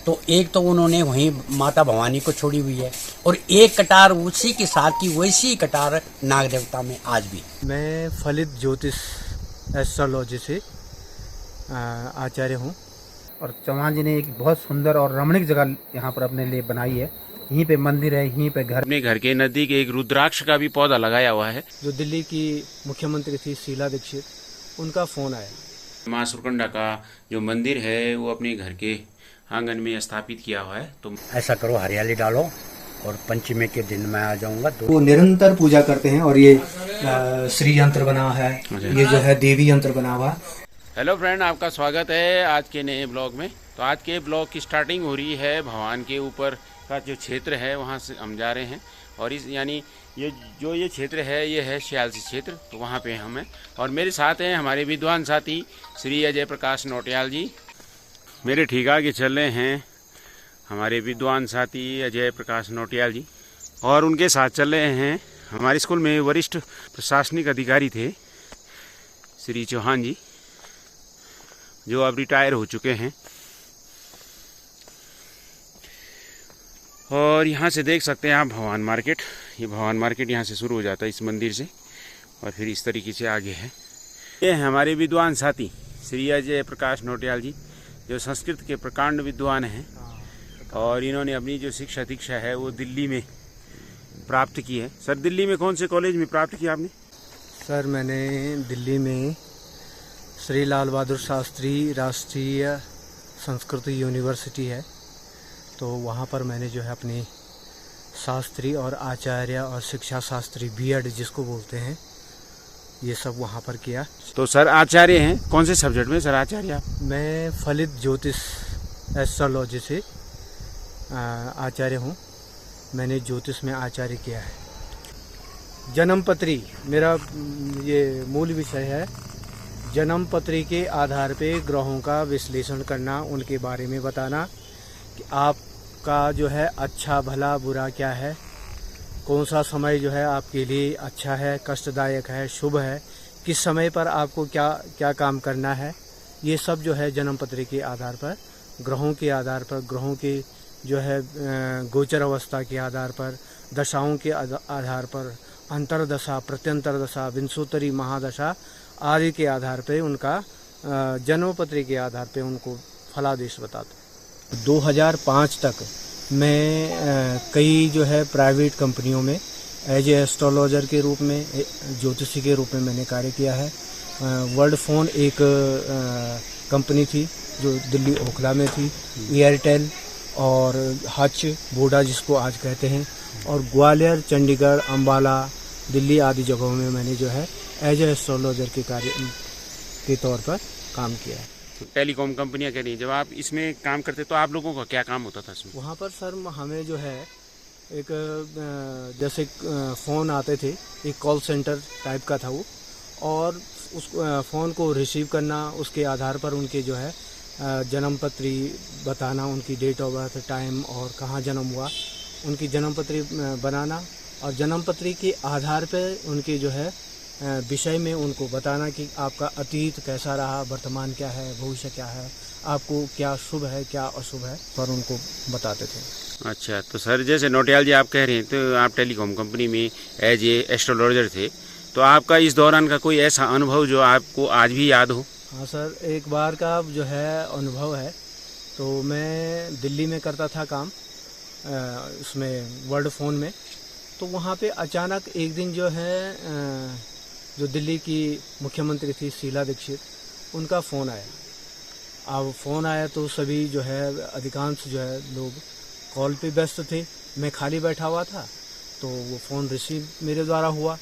तो एक तो उन्होंने वहीं माता भवानी को छोड़ी हुई है और एक कटार उसी के साथ की वैसी कटार नाग देवता में आज भी। मैं फलित ज्योतिष एस्ट्रोलॉजी से आचार्य हूँ और चौहान जी ने एक बहुत सुंदर और रमणीक जगह यहाँ पर अपने लिए बनाई है। यहीं पे मंदिर है, यहीं पे घर। अपने घर के नजदीक एक रुद्राक्ष का भी पौधा लगाया हुआ है। जो दिल्ली की मुख्यमंत्री थी शीला दीक्षित, उनका फोन आया। माँ सुरकंडा का जो मंदिर है वो अपने घर के आंगन में स्थापित किया हुआ है। तो ऐसा करो, हरियाली डालो और पंचमी के दिन मैं आ जाऊंगा। वो निरंतर पूजा करते हैं और ये श्री यंत्र बना है, ये जो है देवी यंत्र बना हुआ। हेलो फ्रेंड, आपका स्वागत है आज के नए ब्लॉग में। तो आज के ब्लॉग की स्टार्टिंग हो रही है भगवान के ऊपर का जो क्षेत्र है वहाँ से हम जा रहे हैं। और इस यानी ये क्षेत्र है, ये है सियालसी क्षेत्र। तो वहाँ पे हम हैं और मेरे साथ हैं हमारे विद्वान साथी श्री अजय प्रकाश नौटियाल जी। मेरे ठीक आगे चल रहे हैं हमारे विद्वान साथी अजय प्रकाश नौटियाल जी और उनके साथ चल रहे हैं हमारे स्कूल में वरिष्ठ प्रशासनिक अधिकारी थे श्री चौहान जी, जो अब रिटायर हो चुके हैं। और यहाँ से देख सकते हैं आप भगवान मार्केट। ये भगवान मार्केट यहाँ से शुरू हो जाता है इस मंदिर से और फिर इस तरीके से आगे है। ये हैं हमारे विद्वान साथी श्री अजय प्रकाश नौटियाल जी, जो संस्कृत के प्रकांड विद्वान हैं और इन्होंने अपनी जो शिक्षा दीक्षा है वो दिल्ली में प्राप्त की है। सर, दिल्ली में कौन से कॉलेज में प्राप्त किया आपने? सर, मैंने दिल्ली में श्री लाल बहादुर शास्त्री राष्ट्रीय संस्कृत यूनिवर्सिटी है, तो वहाँ पर मैंने जो है अपनी शास्त्री और आचार्य और शिक्षा शास्त्री बीएड जिसको बोलते हैं, ये सब वहाँ पर किया। तो सर आचार्य हैं कौन से सब्जेक्ट में सर आचार्य आप? मैं फलित ज्योतिष एस्ट्रोलॉजी से आचार्य हूँ। मैंने ज्योतिष में आचार्य किया है। जन्मपत्री मेरा ये मूल विषय है। जन्मपत्री के आधार पे ग्रहों का विश्लेषण करना, उनके बारे में बताना कि आपका जो है अच्छा भला बुरा क्या है, कौन सा समय जो है आपके लिए अच्छा है, कष्टदायक है, शुभ है, किस समय पर आपको क्या क्या काम करना है। ये सब जो है जन्मपत्री के आधार पर, ग्रहों के आधार पर, ग्रहों के जो है गोचर अवस्था के आधार पर, दशाओं के आधार पर, अंतरदशा, प्रत्यंतर दशा, विंशोत्तरी महादशा आदि के आधार पर उनका जन्मपत्री के आधार पर उनको फलादेश बताते। 2005 तक मैं कई जो है प्राइवेट कंपनियों में एज ए एस्ट्रोलॉजर के रूप में, ज्योतिषी के रूप में मैंने कार्य किया है। वर्ल्ड फोन एक कंपनी थी जो दिल्ली ओखला में थी, एयरटेल और हच बोडा जिसको आज कहते हैं, और ग्वालियर, चंडीगढ़, अम्बाला, दिल्ली आदि जगहों में मैंने जो है एज ए एस्ट्रोलॉजर के कार्य के तौर पर काम किया है। टेलीकॉम कंपनियां कह रही हैं, जब आप इसमें काम करते तो आप लोगों का क्या काम होता था इसमें? वहाँ पर सर हमें जो है एक जैसे फ़ोन आते थे, एक कॉल सेंटर टाइप का था वो, और उस फ़ोन को रिसीव करना, उसके आधार पर उनके जो है जन्मपत्री बताना, उनकी डेट ऑफ बर्थ, टाइम और कहाँ जन्म हुआ, उनकी जन्मपत्री बनाना और जन्मपत्री के आधार पर उनके जो है विषय में उनको बताना कि आपका अतीत कैसा रहा, वर्तमान क्या है, भविष्य क्या है, आपको क्या शुभ है क्या अशुभ है, पर उनको बताते थे। अच्छा, तो सर जैसे नौटियाल जी आप कह रहे हैं तो आप टेलीकॉम कंपनी में एज ए एस्ट्रोलॉजर थे, तो आपका इस दौरान का कोई ऐसा अनुभव जो आपको आज भी याद हो? हाँ सर, एक बार का जो है अनुभव है। तो मैं दिल्ली में करता था काम उसमें वर्ल्ड फ़ोन में। तो वहाँ पे अचानक एक दिन जो है जो दिल्ली की मुख्यमंत्री थी शीला दीक्षित, उनका फ़ोन आया। अब फ़ोन आया तो सभी जो है अधिकांश जो है लोग कॉल पे व्यस्त थे, मैं खाली बैठा हुआ था। तो वो फ़ोन रिसीव मेरे द्वारा हुआ।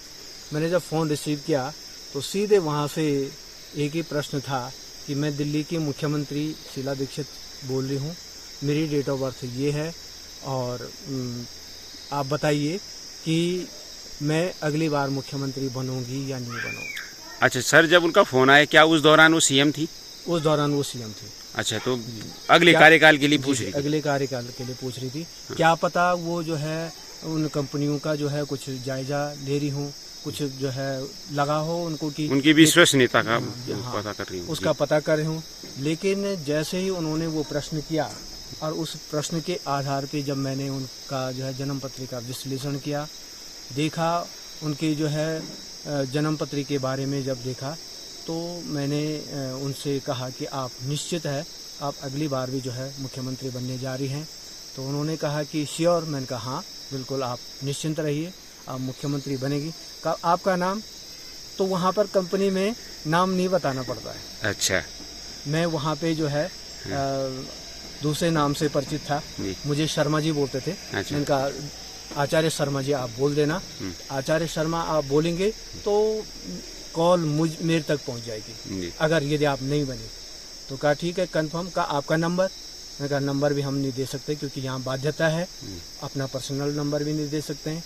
मैंने जब फ़ोन रिसीव किया तो सीधे वहाँ से एक ही प्रश्न था कि मैं दिल्ली की मुख्यमंत्री शीला दीक्षित बोल रही हूँ, मेरी डेट ऑफ बर्थ ये है और आप बताइए कि मैं अगली बार मुख्यमंत्री बनूंगी या नहीं बनूंगी। अच्छा सर, जब उनका फ़ोन आया क्या उस दौरान वो सीएम थी? उस दौरान वो सीएम थी। अच्छा, तो अगले कार्यकाल के लिए पूछ रही थी? अगले कार्यकाल के लिए पूछ रही थी। हाँ। क्या पता वो जो है उन कंपनियों का जो है कुछ जायजा ले रही हूँ, कुछ जो है लगा हो उनको कि उनकी विश्वसनीयता का हाँ, पता कर रही हूँ, उसका पता कर रही हूँ। लेकिन जैसे ही उन्होंने वो प्रश्न किया और उस प्रश्न के आधार पे जब मैंने उनका जो है जन्म पत्री का विश्लेषण किया, देखा उनके जो है जन्म पत्री के बारे में जब देखा, तो मैंने उनसे कहा कि आप निश्चित है आप अगली बार भी जो है मुख्यमंत्री बनने जा रही हैं। तो उन्होंने कहा कि श्योर। मैंने कहा हाँ बिल्कुल, आप निश्चिंत रहिए, आप मुख्यमंत्री बनेगी। कहा आपका नाम? तो वहाँ पर कंपनी में नाम नहीं बताना पड़ता है। अच्छा। मैं वहाँ पे जो है दूसरे नाम से परिचित था, मुझे शर्मा जी बोलते थे। अच्छा। मैंने कहा आचार्य शर्मा जी आप बोल देना। आचार्य शर्मा आप बोलेंगे तो कॉल मेरे तक पहुँच जाएगी अगर यदि आप नहीं बने। तो कहा ठीक है कंफर्म। का आपका नंबर? मैंने कहा नंबर भी हम नहीं दे सकते क्योंकि यहाँ बाध्यता है, अपना पर्सनल नंबर भी नहीं दे सकते हैं।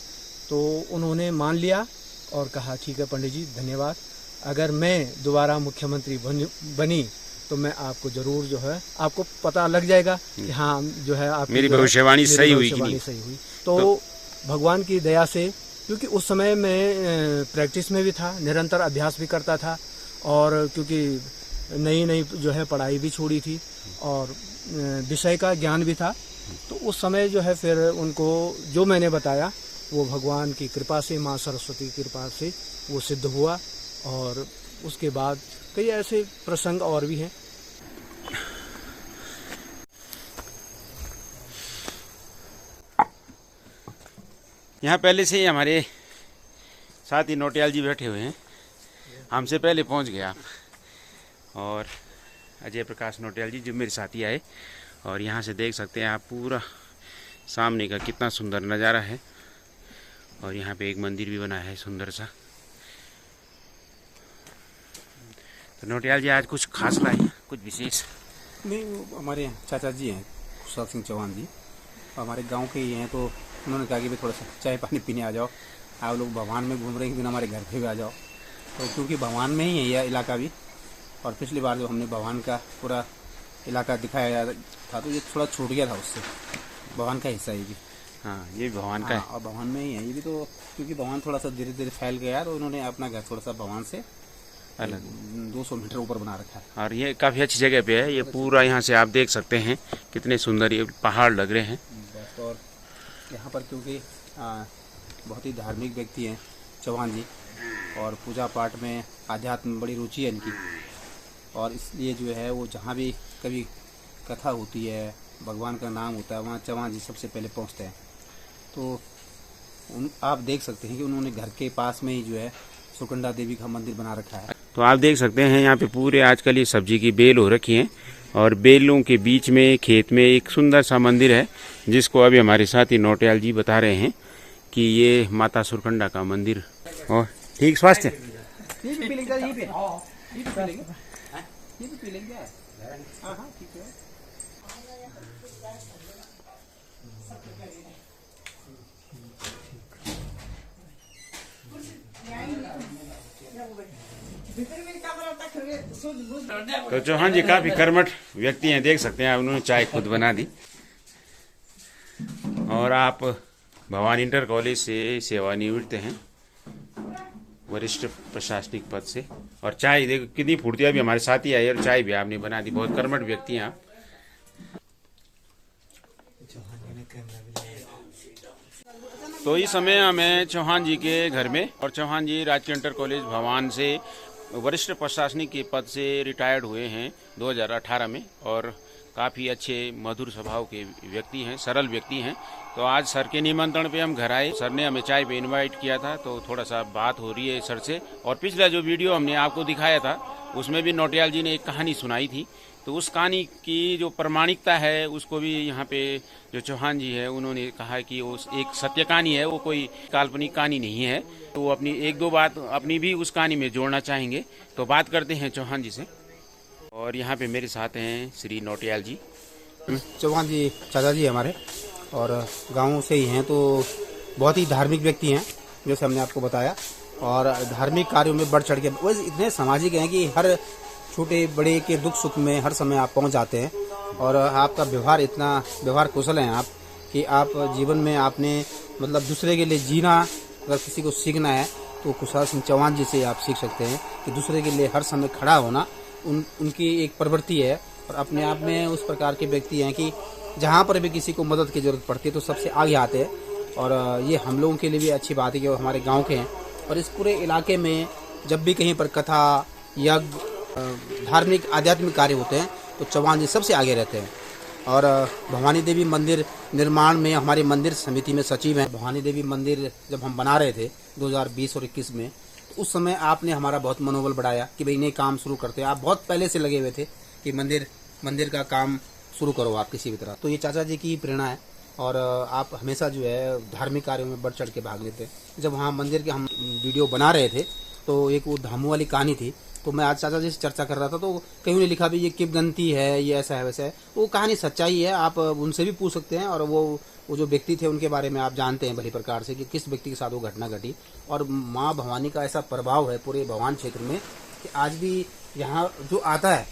तो उन्होंने मान लिया और कहा ठीक है पंडित जी धन्यवाद, अगर मैं दोबारा मुख्यमंत्री बनी तो मैं आपको जरूर जो है आपको पता लग जाएगा कि हाँ जो है आप मेरी भविष्यवाणी सही हुई कि नहीं। सही हुई। तो भगवान की दया से, क्योंकि उस समय मैं प्रैक्टिस में भी था, निरंतर अभ्यास भी करता था, और क्योंकि नई जो है पढ़ाई भी छोड़ी थी और विषय का ज्ञान भी था। तो उस समय जो है फिर उनको जो मैंने बताया वो भगवान की कृपा से, माँ सरस्वती की कृपा से वो सिद्ध हुआ। और उसके बाद कई ऐसे प्रसंग और भी हैं। यहाँ पहले से ही हमारे साथ ही नोटियाल जी बैठे हुए हैं, हमसे पहले पहुँच गए आप। और अजय प्रकाश नोटियाल जी जो मेरे साथी आए, और यहाँ से देख सकते हैं आप पूरा सामने का कितना सुंदर नज़ारा है। और यहाँ पे एक मंदिर भी बना है सुंदर सा। तो नोटियाल जी आज कुछ खास लाए, कुछ विशेष? नहीं, वो हमारे चाचा जी हैं खुशहाल सिंह चौहान जी, हमारे गांव के ही हैं। तो उन्होंने कहा कि भाई थोड़ा सा चाय पानी पीने आ जाओ, आप लोग भगवान में घूम रहे हैं, बिना हमारे घर पे भी आ जाओ। तो क्योंकि भगवान में ही है यह इलाका भी, और पिछली बार जो हमने भगवान का पूरा इलाका दिखाया था तो ये थोड़ा छूट गया था उससे, भगवान का हिस्सा ये भी। हाँ, ये भगवान का है। और भगवान में ही है ये भी। तो क्योंकि भगवान थोड़ा सा धीरे धीरे फैल गया तो उन्होंने अपना घर थोड़ा सा भगवान से अलग 200 मीटर ऊपर बना रखा है। और ये काफ़ी अच्छी जगह पे है। ये पूरा यहाँ से आप देख सकते हैं कितने सुंदर ये पहाड़ लग रहे हैं। और यहाँ पर क्योंकि बहुत ही धार्मिक व्यक्ति हैं चौहान जी, और पूजा पाठ में आध्यात्म में बड़ी रुचि है इनकी, और इसलिए जो है वो जहाँ भी कभी कथा होती है, भगवान का नाम होता है, वहाँ चौहान जी सबसे पहले पहुँचते हैं। तो आप देख सकते हैं कि उन्होंने घर के पास में ही जो है सुकंडा देवी का मंदिर बना रखा है। तो आप देख सकते हैं यहाँ पे पूरे आजकल ये सब्जी की बेल हो रखी है, और बेलों के बीच में खेत में एक सुंदर सा मंदिर है, जिसको अभी हमारे साथी नोटियाल जी बता रहे हैं कि ये माता सुरकंडा का मंदिर। और ठीक स्वास्थ्य तो चौहान जी काफी कर्मठ व्यक्ति हैं, देख सकते हैं आप, उन्होंने चाय खुद बना दी। और आप भवानी इंटर कॉलेज से सेवानिवृत्त हैं, वरिष्ठ प्रशासनिक पद से। और चाय देखो कितनी फुर्ती, अभी हमारे साथ ही आई और चाय भी आपने बना दी। बहुत कर्मठ व्यक्ति हैं आप। तो इस समय हमें चौहान जी के घर में, और चौहान जी राजकीय इंटर कॉलेज भवान से वरिष्ठ प्रशासनिक के पद से रिटायर्ड हुए हैं 2018 में, और काफ़ी अच्छे मधुर स्वभाव के व्यक्ति हैं, सरल व्यक्ति हैं। तो आज सर के निमंत्रण पे हम घर आए, सर ने हमें चाय पे इनवाइट किया था, तो थोड़ा सा बात हो रही है सर से। और पिछला जो वीडियो हमने आपको दिखाया था उसमें भी नोटियाल जी ने एक कहानी सुनाई थी, तो उस कहानी की जो प्रमाणिकता है उसको भी यहाँ पे जो चौहान जी है उन्होंने कहा कि वो एक सत्य कहानी है, वो कोई काल्पनिक कहानी नहीं है। तो वो अपनी एक दो बात अपनी भी उस कहानी में जोड़ना चाहेंगे, तो बात करते हैं चौहान जी से। और यहाँ पे मेरे साथ हैं श्री नोटियाल जी। चौहान जी चाचा जी हमारे, और गाँव से ही हैं, तो बहुत ही धार्मिक व्यक्ति हैं जैसे हमने आपको बताया, और धार्मिक कार्यों में बढ़ चढ़ के वैसे इतने सामाजिक हैं कि हर छोटे बड़े के दुख सुख में हर समय आप पहुंच जाते हैं। और आपका व्यवहार कुशल हैं आप, कि आप जीवन में आपने मतलब दूसरे के लिए जीना, अगर किसी को सीखना है तो खुशहाल सिंह चौहान जी से आप सीख सकते हैं कि दूसरे के लिए हर समय खड़ा होना उनकी एक प्रवृत्ति है। और अपने आप में उस प्रकार के व्यक्ति हैं कि जहाँ पर भी किसी को मदद की ज़रूरत पड़ती है तो सबसे आगे आते हैं। और ये हम लोगों के लिए भी अच्छी बात है कि वो हमारे गांव के हैं। और इस पूरे इलाके में जब भी कहीं पर कथा, यज्ञ, धार्मिक आध्यात्मिक कार्य होते हैं तो चौहान जी सबसे आगे रहते हैं। और भवानी देवी मंदिर निर्माण में हमारी मंदिर समिति में सचिव हैं। भवानी देवी मंदिर जब हम बना रहे थे 2020 और 21 में, तो उस समय आपने हमारा बहुत मनोबल बढ़ाया कि भाई नए काम शुरू करते हैं। आप बहुत पहले से लगे हुए थे कि मंदिर का काम शुरू करो आप किसी भी तरह। तो ये चाचा जी की प्रेरणा है और आप हमेशा जो है धार्मिक कार्यों में बढ़ चढ़ के भाग लेते हैं। जब वहाँ मंदिर के हम वीडियो बना रहे थे तो एक वो धामू वाली कहानी थी, तो मैं आज चाचा जी से चर्चा कर रहा था तो कहीं ने लिखा भी ये किंवदंती है, ये ऐसा है वैसा है। वो कहानी सच्चाई है, आप उनसे भी पूछ सकते हैं। और वो जो व्यक्ति थे उनके बारे में आप जानते हैं भली प्रकार से कि किस व्यक्ति के साथ वो घटना घटी। और माँ भवानी का ऐसा प्रभाव है पूरे भवान क्षेत्र में कि आज भी यहाँ जो आता है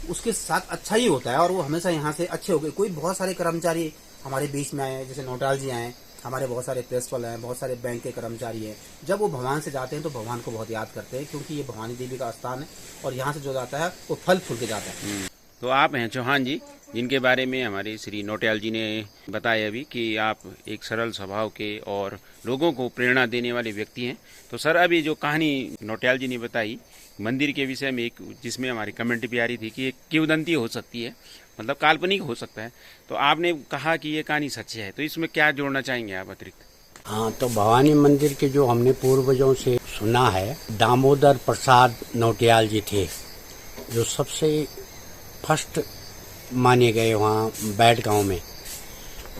उसके साथ अच्छा ही होता है और वो हमेशा यहाँ से अच्छे हो गए। कोई बहुत सारे कर्मचारी हमारे बीच में आए, जैसे नौटाल जी आए, हमारे बहुत सारे प्रिंसिपल हैं, बहुत सारे बैंक के कर्मचारी हैं। जब वो भगवान से जाते हैं तो भगवान को बहुत याद करते हैं, क्योंकि ये भवानी देवी का स्थान है और यहाँ से जो जाता है वो फल फूल के जाता है। तो आप हैं चौहान जी, जिनके बारे में हमारे श्री नौटियाल जी ने बताया अभी कि आप एक सरल स्वभाव के और लोगों को प्रेरणा देने वाले व्यक्ति हैं। तो सर, अभी जो कहानी नौटियाल जी ने बताई मंदिर के विषय में, एक जिसमें हमारी कमेंट भी आ रही थी कि एक किंवदंती हो सकती है, मतलब काल्पनिक हो सकता है, तो आपने कहा कि ये कहानी सच्ची है, तो इसमें क्या जोड़ना चाहेंगे आप अतिरिक्त? हाँ, तो भवानी मंदिर के जो हमने पूर्वजों से सुना है, दामोदर प्रसाद नौटियाल जी थे जो सबसे फर्स्ट माने गए वहाँ बैठ गांव में।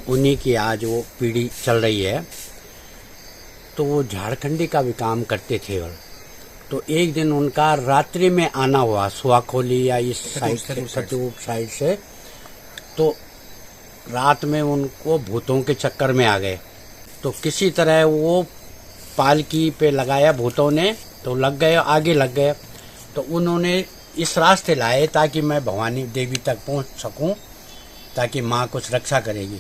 उन्हीं की आज वो पीढ़ी चल रही है। तो वो झारखंडी का भी काम करते थे। और तो एक दिन उनका रात्रि में आना हुआ सुहाखोली या इस साइड से, सतूप साइड से। तो रात में उनको भूतों के चक्कर में आ गए। तो किसी तरह वो पालकी पे लगाया भूतों ने, तो लग गए, आगे लग गए। तो उन्होंने इस रास्ते लाए ताकि मैं भवानी देवी तक पहुंच सकूं, ताकि माँ कुछ रक्षा करेगी।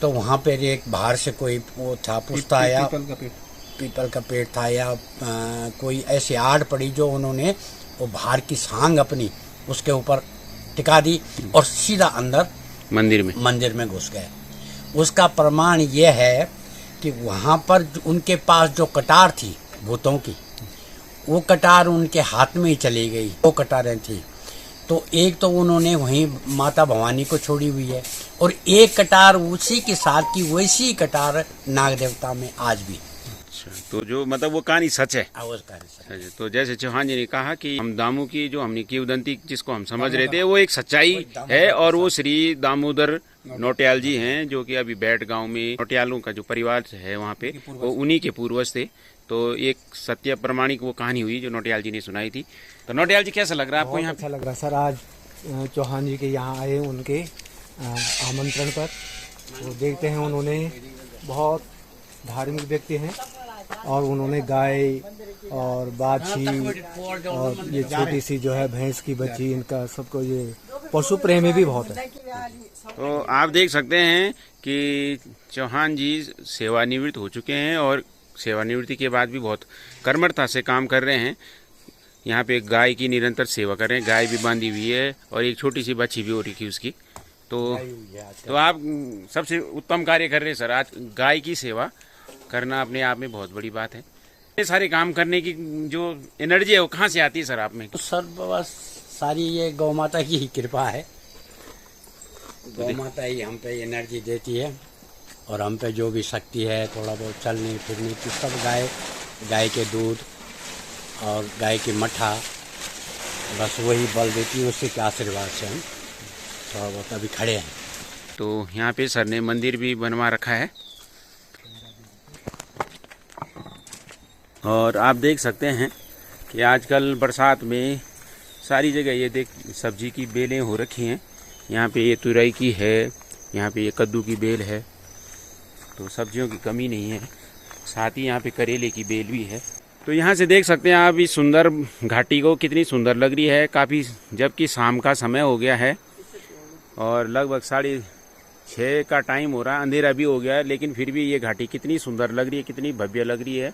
तो वहाँ पे एक बाहर से कोई वो था, पुष्ता या पीपल का पेड़ था या कोई ऐसी आड़ पड़ी, जो उन्होंने वो बाहर की सांग अपनी उसके ऊपर टिका दी और सीधा अंदर मंदिर में घुस गए। उसका प्रमाण यह है कि वहाँ पर उनके पास जो कटार थी भूतों की, वो कटार उनके हाथ में ही चली गई। 2 कटारें थी। तो एक तो उन्होंने वहीं माता भवानी को छोड़ी हुई है और एक कटार उसी के साथ की वैसी कटार नाग देवता में आज भी। अच्छा, तो जो मतलब वो कहानी सच है। कहानी तो जैसे चौहान जी ने कहा कि हम दामू की जो हमने किंवदंती जिसको हम समझ रहे थे वो एक सच्चाई है, और वो श्री दामोदर नौटियाल जी हैं जो कि अभी बैठ गांव में नौटियालों का जो परिवार है वहाँ पे वो उन्हीं के पूर्वज थे। तो एक सत्य प्रमाणिक वो कहानी हुई जो नौटियाल जी ने सुनाई थी। तो नौटियाल जी, कैसा लग रहा है आपको यहाँ? अच्छा लग रहा है सर। आज चौहान जी के यहाँ आए उनके आमंत्रण पर। वो देखते हैं उन्होंने बहुत धार्मिक व्यक्ति हैं और उन्होंने गाय और बाछी और ये छोटी सी जो है भैंस की बच्ची, इनका सबको ये पशु प्रेमी भी बहुत है। तो आप देख सकते हैं कि चौहान जी सेवानिवृत्त हो चुके हैं और सेवानिवृत्ति के बाद भी बहुत कर्मठता से काम कर रहे हैं। यहाँ पे गाय की निरंतर सेवा कर रहे हैं, गाय भी बांधी हुई है और एक छोटी सी बच्ची भी हो रही थी उसकी। तो आप सबसे उत्तम कार्य कर रहे हैं सर। आज गाय की सेवा करना अपने आप में बहुत बड़ी बात है। ये सारे काम करने की जो एनर्जी है वो कहाँ से आती है सर आप में? तो सर बस सारी ये गौ माता की ही कृपा है। गौ माता ही हम पे एनर्जी देती है और हम पे जो भी शक्ति है थोड़ा बहुत चलने फिरने की, सब गाय के दूध और गाय की मठा, बस वही बल देती है। उसी के आशीर्वाद से हम थोड़ा बहुत अभी खड़े हैं। तो यहाँ पे सर ने मंदिर भी बनवा रखा है और आप देख सकते हैं कि आजकल बरसात में सारी जगह ये देख सब्जी की बेलें हो रखी हैं। यहाँ पे ये तुरई की है, यहाँ पे ये कद्दू की बेल है, तो सब्जियों की कमी नहीं है। साथ ही यहाँ पे करेले की बेल भी है। तो यहाँ से देख सकते हैं आप इस सुंदर घाटी को, कितनी सुंदर लग रही है काफ़ी, जबकि शाम का समय हो गया है और लगभग 6:30 का टाइम हो रहा है, अंधेरा भी हो गया है, लेकिन फिर भी ये घाटी कितनी सुंदर लग रही है, कितनी भव्य लग रही है।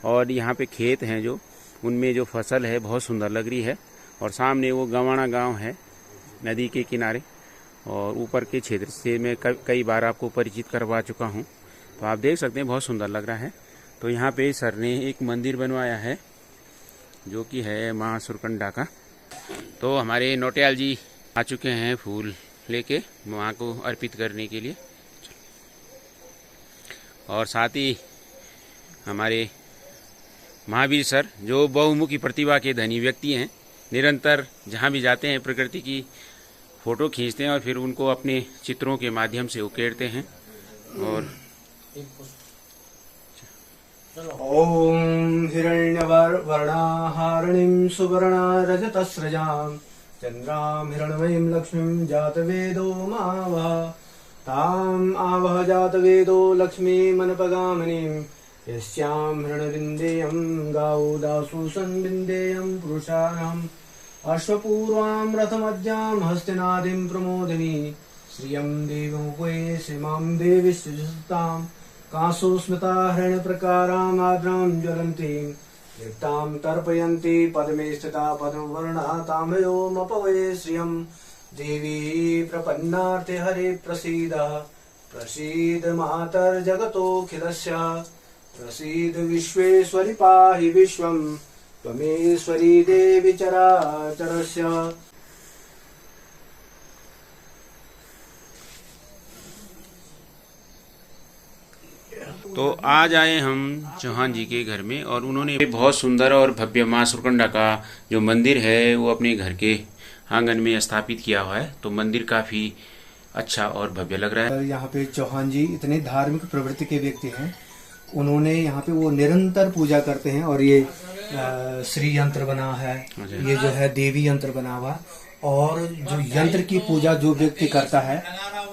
और यहाँ पे खेत हैं जो, उनमें जो फसल है बहुत सुंदर लग रही है। और सामने वो गवाना गांव है नदी के किनारे, और ऊपर के क्षेत्र से मैं कई बार आपको परिचित करवा चुका हूँ। तो आप देख सकते हैं बहुत सुंदर लग रहा है। तो यहाँ पे सर ने एक मंदिर बनवाया है जो कि है माँ सुरकंडा का। तो हमारे नौटियाल जी आ चुके हैं फूल लेके माँ को अर्पित करने के लिए, और साथ ही हमारे महावीर सर जो बहुमुखी प्रतिभा के धनी व्यक्ति हैं, निरंतर जहाँ भी जाते हैं प्रकृति की फ़ोटो खींचते हैं और फिर उनको अपने चित्रों के माध्यम से उकेरते हैं। और ओम हिरण्यवर्णाहारणीं सुवर्णा रजतस्रजां चंद्रां हिरण्मयीं लक्ष्मीं जातवेदो मावह ताम् आवह जातवेदो लक्ष्मीमनपगामिनीं यस्यां हिरण्यविन्देयं गावो दासु संविन्देयं पुरुषाणाम् अश्वपूर्वां रथमज्जां हस्तिनादिं प्रमोदिनी श्रियं देवमुपये श्रीमां देवी सुजसतां कासु स्मृता हृणप्रकाराम् आद्रां ज्वलन्तीं लिप्तां तर्पयन्ती पद्मे स्थिता पद्मवर्णा ताम्योमपवये श्रियं देवी प्रपन्नार्थे हरे प्रसीद प्रसीद मातर्जगतोऽखिलस्य प्रसीद विश्वेश्वरि पाहि विश्वं त्वमेश्वरी देवी चराचरस्य। तो आज आए हम चौहान जी के घर में, और उन्होंने बहुत सुंदर और भव्य माँ सुरकंडा का जो मंदिर है वो अपने घर के आंगन में स्थापित किया हुआ है। तो मंदिर काफी अच्छा और भव्य लग रहा है। यहाँ पे चौहान जी इतने धार्मिक प्रवृत्ति के व्यक्ति हैं, उन्होंने यहाँ पे वो निरंतर पूजा करते हैं। और ये श्री यंत्र बना है, ये जो है देवी यंत्र बना हुआ, और जो यंत्र की पूजा जो व्यक्ति करता है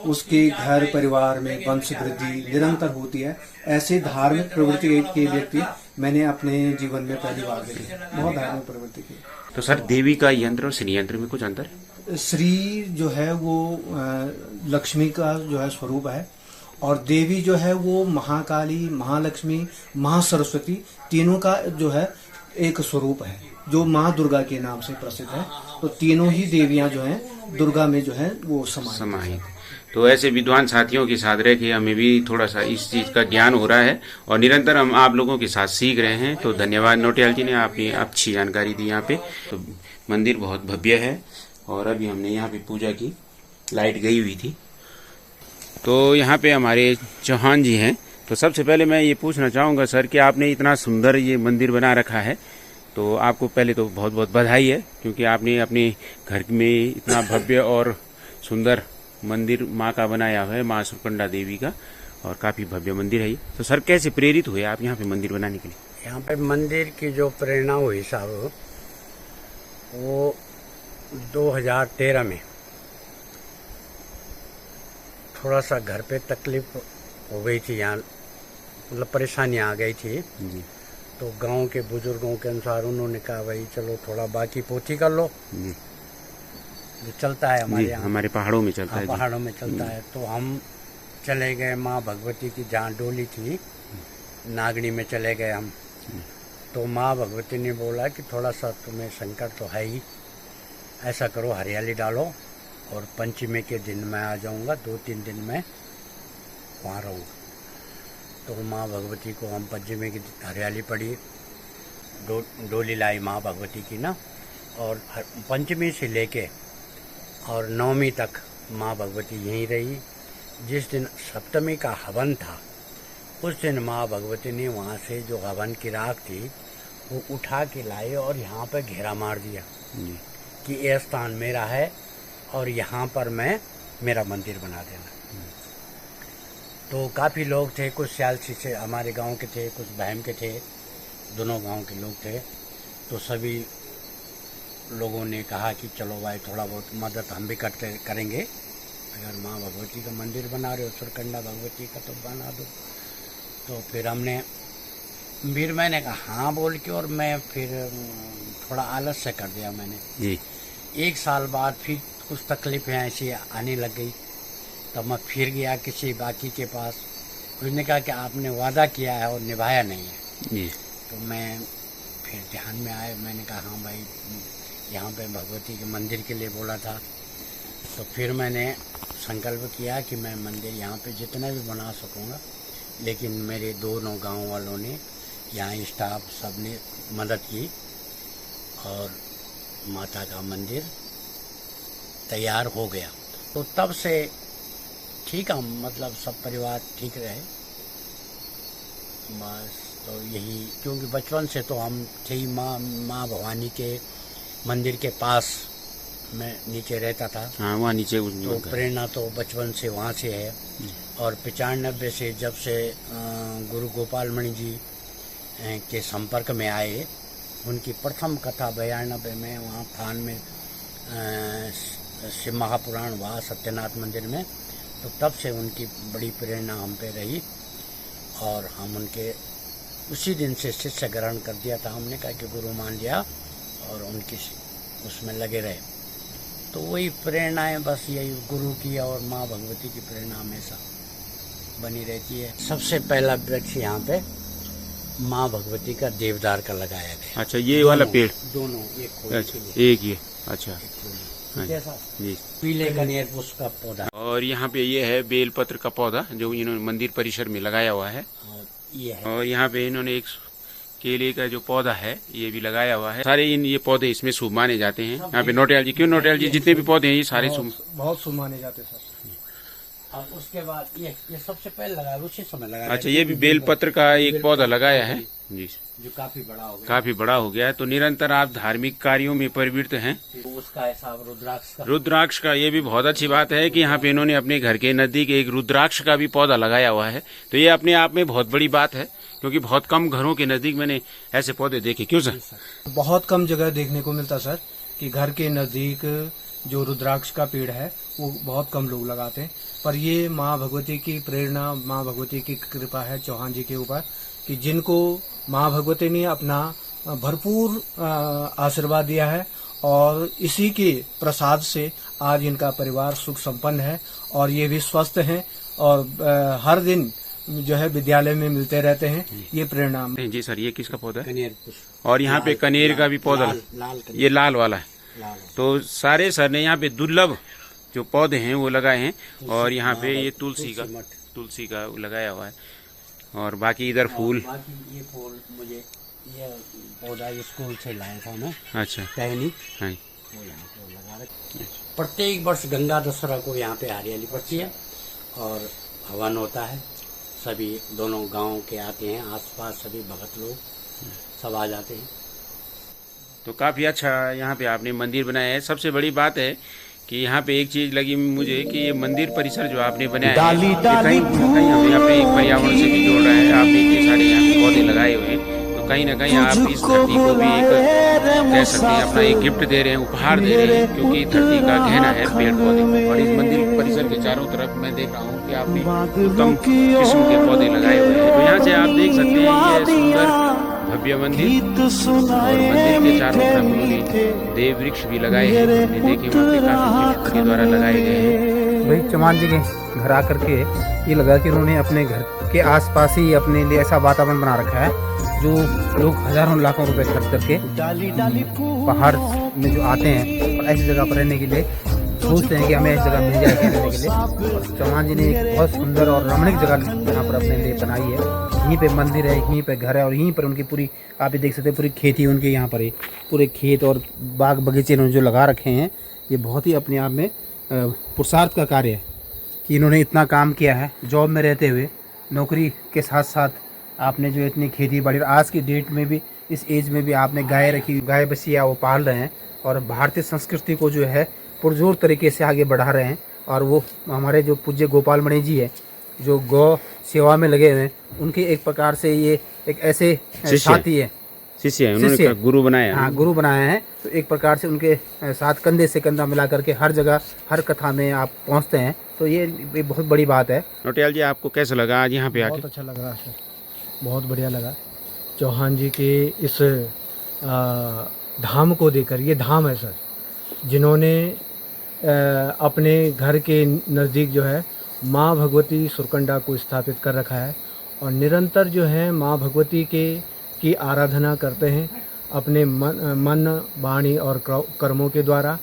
उसके घर परिवार में वंश वृद्धि निरंतर होती है। ऐसे धार्मिक प्रवृत्ति के व्यक्ति मैंने अपने जीवन में पहली बार देखे, बहुत धार्मिक प्रवृत्ति की। तो सर देवी का यंत्र और श्री यंत्र में कुछ अंतर है? श्री जो है वो लक्ष्मी का जो है स्वरूप है, और देवी जो है वो महाकाली, महालक्ष्मी, महासरस्वती तीनों का जो है एक स्वरूप है, जो माँ दुर्गा के नाम से प्रसिद्ध है। तो तीनों ही देवियां जो हैं दुर्गा में जो है वो समाहित। तो ऐसे विद्वान साथियों के साथ रह के हमें भी थोड़ा सा इस चीज़ का ज्ञान हो रहा है, और निरंतर हम आप लोगों के साथ सीख रहे हैं। तो धन्यवाद नौटियाल जी ने, आपने अच्छी जानकारी दी यहाँ पे। तो मंदिर बहुत भव्य है, और अभी हमने यहाँ पे पूजा की, लाइट गई हुई थी। तो यहाँ पे हमारे चौहान जी हैं। तो सबसे पहले मैं ये पूछना चाहूँगा सर कि आपने इतना सुंदर ये मंदिर बना रखा है, तो आपको पहले तो बहुत बहुत बधाई है, क्योंकि आपने अपने घर में इतना भव्य और सुंदर मंदिर माँ का बनाया हुआ है, माँ सुरकंडा देवी का, और काफ़ी भव्य मंदिर है ये। तो सर कैसे प्रेरित हुए आप यहाँ पे मंदिर बनाने के लिए? यहाँ पे मंदिर की जो प्रेरणा हुई साहब, वो 2013 में थोड़ा सा घर पे तकलीफ हो गई थी, यहाँ मतलब परेशानियाँ आ गई थी जी। तो गांव के बुजुर्गों के अनुसार उन्होंने कहा भाई चलो थोड़ा बाकी पोथी कर लो जी। जो चलता है हमारे यहाँ, हमारे पहाड़ों में चलता है। पहाड़ों में चलता है। तो हम चले गए माँ भगवती की जहाँ डोली थी नागनी में चले गए हम। तो माँ भगवती ने बोला कि थोड़ा सा तुम्हें संकट तो है ही, ऐसा करो हरियाली डालो, और पंचमी के दिन मैं आ जाऊँगा, 2-3 दिन में वहाँ रहूँगा। तो माँ भगवती को हम पंचमी की हरियाली पड़ी, डोली लाई माँ भगवती की ना, और पंचमी से लेके और नवमी तक माँ भगवती यहीं रही। जिस दिन सप्तमी का हवन था उस दिन माँ भगवती ने वहाँ से जो हवन की राख थी वो उठा के लाए और यहाँ पर घेरा मार दिया कि यह स्थान मेरा है और यहाँ पर मैं मेरा मंदिर बना देना। तो काफ़ी लोग थे, कुछ सियालसी से हमारे गांव के थे, कुछ बहम के थे, दोनों गांव के लोग थे। तो सभी लोगों ने कहा कि चलो भाई थोड़ा बहुत मदद हम भी करेंगे, अगर माँ भगवती का मंदिर बना रहे हो सुरकंडा भगवती का तो बना दो। तो फिर मैंने कहा हाँ बोल के, और मैं फिर थोड़ा आलस से कर दिया मैंने जी। 1 साल बाद फिर कुछ तकलीफें ऐसी आने लग गई, तब मैं फिर गया किसी बाकी के पास। उसने कहा कि आपने वादा किया है और निभाया नहीं है जी। तो मैं फिर ध्यान में आए, मैंने कहा हाँ भाई यहाँ पे भगवती के मंदिर के लिए बोला था। तो फिर मैंने संकल्प किया कि मैं मंदिर यहाँ पे जितना भी बना सकूँगा, लेकिन मेरे दोनों गांव वालों ने, यहाँ स्टाफ सब ने मदद की और माता का मंदिर तैयार हो गया। तो तब से ठीक है, मतलब सब परिवार ठीक रहे बस। तो यही, क्योंकि बचपन से तो हम थे ही, माँ भवानी के मंदिर के पास मैं नीचे रहता था। हाँ, वहाँ नीचे तो प्रेरणा तो बचपन से वहाँ से है। और 95 से जब से गुरु गोपाल मणि जी के संपर्क में आए, उनकी प्रथम कथा 92 में वहाँ थान में शिव महापुराण हुआ सत्यनाथ मंदिर में। तो तब से उनकी बड़ी प्रेरणा हम पे रही और हम उनके उसी दिन से शिष्य ग्रहण कर दिया था। हमने कहा कि गुरु मान लिया और उनकी उसमें लगे रहे। तो वही प्रेरणाएं बस यही गुरु की और माँ भगवती की प्रेरणा हमेशा बनी रहती है। सबसे पहला वृक्ष यहाँ पे माँ भगवती का देवदार का लगाया गया। अच्छा, ये वाला पेड़ दोनों एक खोली अच्छा, के लिए, एक ये अच्छा हाँ जैसा जी। पीले कनेर पुष्प का पौधा। और यहाँ पे ये है बेलपत्र का पौधा जो इन्होंने मंदिर परिसर में लगाया हुआ है। और ये है, और यहाँ पे इन्होंने एक केले का जो पौधा है ये भी लगाया हुआ है। सारे ये पौधे इसमें शुभ माने जाते हैं। यहाँ पे नौटियाल जी, क्यों नौटियाल जी, जितने भी पौधे हैं ये सारे शुभ, बहुत शुभ माने जाते सर। और उसके बाद ये सबसे पहले लगाया, उसी समय लगाया। अच्छा, ये भी बेलपत्र का एक पौधा लगाया है जी, जो काफी बड़ा हो गया। काफी बड़ा हो गया है। तो निरंतर आप धार्मिक कार्यों में प्रवृत्त हैं। तो उसका हिसाब रुद्राक्ष का। रुद्राक्ष का, ये भी बहुत अच्छी बात है कि यहाँ पे इन्होंने अपने घर के नजदीक एक रुद्राक्ष का भी पौधा लगाया हुआ है। तो ये अपने आप में बहुत बड़ी बात है, क्योंकि बहुत कम घरों के नजदीक मैंने ऐसे पौधे देखे। क्यों सर? बहुत कम जगह देखने को मिलता सर कि घर के नजदीक जो रुद्राक्ष का पेड़ है वो बहुत कम लोग लगाते हैं। पर ये माँ भगवती की प्रेरणा, माँ भगवती की कृपा है चौहान जी के ऊपर कि जिनको माँ भगवती ने अपना भरपूर आशीर्वाद दिया है और इसी के प्रसाद से आज इनका परिवार सुख संपन्न है और ये भी स्वस्थ हैं और हर दिन जो है विद्यालय में मिलते रहते हैं। ये प्रेरणा जी सर, ये किसका पौधा है? कनेर पुष्प। और यहाँ पे कनेर का भी पौधा, लाल ये लाल वाला है। लाल। तो सारे सर ने यहाँ पे दुर्लभ जो पौधे हैं वो लगाए हैं। और यहाँ पे ये तुलसी का लगाया हुआ है। और बाकी इधर फूल, बाकी ये फूल मुझे ये पौधा स्कूल से लाया था मैं। अच्छा टहनी हाँ, वो यहाँ पे लगा रखे। प्रत्येक वर्ष गंगा दशहरा को यहाँ पे हरियाली पड़ती है और हवन होता है। सभी दोनों गांव के आते हैं, आसपास सभी भगत लोग सब आ जाते हैं। तो काफी अच्छा यहाँ पे आपने मंदिर बनाया है। सबसे बड़ी बात है कि यहाँ पे एक चीज लगी मुझे कि ये मंदिर परिसर जो आपने बनाया है ये कहीं न कहीं हमें अपने एक पर्यावरण से भी जोड़ रहा है। आपने इतने सारे यहाँ पे पौधे लगाए हुए हैं, तो कहीं ना कहीं आप इस धरती को भी एक कह सकते हैं अपना एक गिफ्ट दे रहे हैं, उपहार दे रहे हैं, क्योंकि धरती का गहना है पेड़ पौधे। और इस मंदिर परिसर के चारों तरफ मैं देख रहा हूँ कि आपने उत्तम किस्म के पौधे लगाए हुए हैं। तो यहाँ से आप देख सकते हैं ये सुंदर भव्य मंदिर और मंदिर के चारों तरफ उन्होंने देव वृक्ष भी लगाए हैं। देखिए वहाँ पे काफी वृक्ष के द्वारा लगाए गए हैं। भाई चौहान जी के घर आकर के ये लगा कि उन्होंने अपने घर के आसपास ही अपने लिए ऐसा वातावरण बना रखा है जो लोग हजारों लाखों रुपए खर्च करके पहाड़ में जो आते हैं और ऐसी जगह पर रहने के लिए सोचते हैं कि हमें ऐसी जगह मिल जाएगी रहने के लिए। और चौहान जी ने एक बहुत सुंदर और रमणीक जगह यहाँ पर अपने लिए बनाई है। यहीं पे मंदिर है, यहीं पे घर है और यहीं पर उनकी पूरी, आप ये देख सकते हैं पूरी खेती उनके यहाँ पर है। पूरे खेत और बाग बगीचे इन्होंने जो लगा रखे हैं, ये बहुत ही अपने आप में पुरुषार्थ का कार्य है कि इन्होंने इतना काम किया है। जॉब में रहते हुए, नौकरी के साथ साथ आपने जो इतनी खेती बाड़ी, आज की डेट में भी, इस एज में भी आपने गाय रखी, गाय बसिया वो पाल रहे हैं और भारतीय संस्कृति को जो है पुरजोर तरीके से आगे बढ़ा रहे हैं। और वो हमारे जो पूज्य गोपाल मणि जी है जो गौ सेवा में लगे हुए हैं, उनके एक प्रकार से ये एक ऐसे साथी है, शिष्य है, उन्होंने गुरु बनाया। हाँ, गुरु बनाया है। तो एक प्रकार से उनके साथ कंधे से कंधा मिला करके हर जगह हर कथा में आप पहुँचते हैं, तो ये बहुत बड़ी बात है। नौटियाल जी, आपको कैसा लगा आज यहाँ पे आके? बहुत अच्छा लग रहा है सर, बहुत बढ़िया लगा चौहान जी के इस धाम को देखकर। ये धाम है सर जिन्होंने अपने घर के नज़दीक जो है माँ भगवती सुरकंडा को स्थापित कर रखा है और निरंतर जो है माँ भगवती की आराधना करते हैं अपने मन वाणी और कर्मों के द्वारा।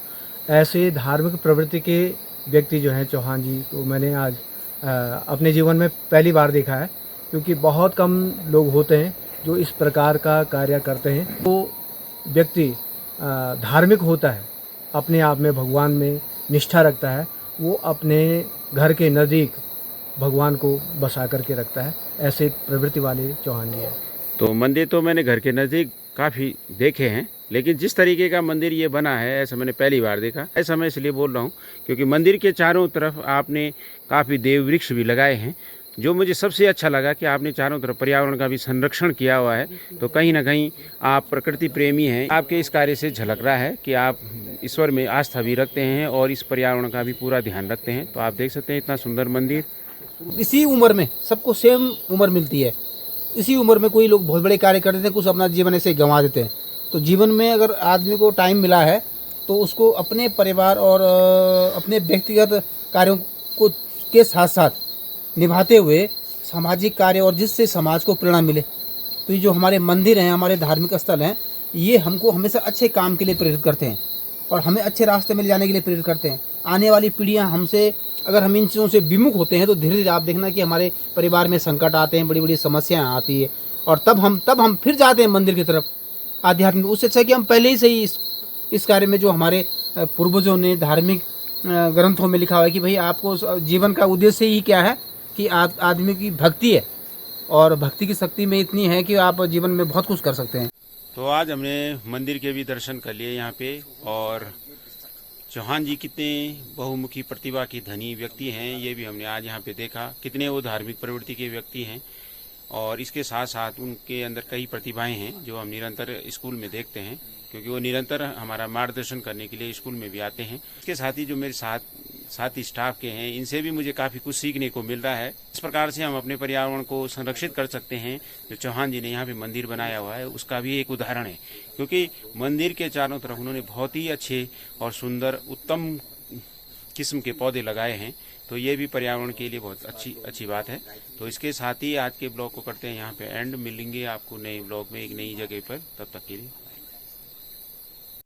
ऐसे धार्मिक प्रवृत्ति के व्यक्ति जो हैं चौहान जी को मैंने आज अपने जीवन में पहली बार देखा है, क्योंकि बहुत कम लोग होते हैं जो इस प्रकार का कार्य करते हैं। वो व्यक्ति धार्मिक होता है, अपने आप में भगवान में निष्ठा रखता है, वो अपने घर के नज़दीक भगवान को बसा करके रखता है। ऐसे प्रवृत्ति वाले चौहान जी हैं। तो मंदिर तो मैंने घर के नज़दीक काफ़ी देखे हैं, लेकिन जिस तरीके का मंदिर ये बना है ऐसा मैंने पहली बार देखा। ऐसा मैं इसलिए बोल रहा हूँ क्योंकि मंदिर के चारों तरफ आपने काफ़ी देव वृक्ष भी लगाए हैं। जो मुझे सबसे अच्छा लगा कि आपने चारों तरफ पर्यावरण का भी संरक्षण किया हुआ है। तो कहीं ना कहीं आप प्रकृति प्रेमी हैं। आपके इस कार्य से झलक रहा है कि आप ईश्वर में आस्था भी रखते हैं और इस पर्यावरण का भी पूरा ध्यान रखते हैं। तो आप देख सकते हैं इतना सुंदर मंदिर। इसी उम्र में सबको सेम उम्र मिलती है। इसी उम्र में कोई लोग बहुत बड़े कार्य कर देते हैं, कुछ अपना जीवन ऐसे गंवा देते हैं। तो जीवन में अगर आदमी को टाइम मिला है तो उसको अपने परिवार और अपने व्यक्तिगत कार्यों को के साथ साथ निभाते हुए सामाजिक कार्य और जिससे समाज को प्रेरणा मिले। तो ये जो हमारे मंदिर हैं, हमारे धार्मिक स्थल हैं, ये हमको हमेशा अच्छे काम के लिए प्रेरित करते हैं और हमें अच्छे रास्ते में ले जाने के लिए प्रेरित करते हैं। आने वाली पीढ़ियां हमसे अगर हम इन चीज़ों से विमुख होते हैं तो धीरे धीरे आप देखना कि हमारे परिवार में संकट आते हैं, बड़ी बड़ी समस्याएं आती है और तब हम फिर जाते हैं मंदिर की तरफ आध्यात्मिक। उससे अच्छा कि हम पहले ही से ही इस कार्य में जो हमारे पूर्वजों ने धार्मिक ग्रंथों में लिखा हुआ है कि भाई आपको जीवन का उद्देश्य ही क्या है कि आदमी की भक्ति है और भक्ति की शक्ति में इतनी है कि आप जीवन में बहुत कुछ कर सकते हैं। तो आज हमने मंदिर के भी दर्शन कर लिए यहाँ पे, और चौहान जी कितने बहुमुखी प्रतिभा की धनी व्यक्ति हैं ये भी हमने आज यहाँ पे देखा। कितने वो धार्मिक प्रवृत्ति के व्यक्ति हैं और इसके साथ साथ उनके अंदर कई प्रतिभाएं हैं जो हम निरंतर स्कूल में देखते हैं, क्योंकि वो निरंतर हमारा मार्गदर्शन करने के लिए स्कूल में भी आते हैं। इसके साथ ही जो मेरे साथी स्टाफ के हैं, इनसे भी मुझे काफ़ी कुछ सीखने को मिल रहा है। इस प्रकार से हम अपने पर्यावरण को संरक्षित कर सकते हैं। जो चौहान जी ने यहाँ पे मंदिर बनाया हुआ है उसका भी एक उदाहरण है, क्योंकि मंदिर के चारों तरफ उन्होंने बहुत ही अच्छे और सुंदर उत्तम किस्म के पौधे लगाए हैं। तो ये भी पर्यावरण के लिए बहुत अच्छी बात है। तो इसके साथ ही आज के ब्लॉग को करते हैं यहाँ पे एंड। मिलेंगे आपको नए ब्लॉग में एक नई जगह पर, तब तक के लिए।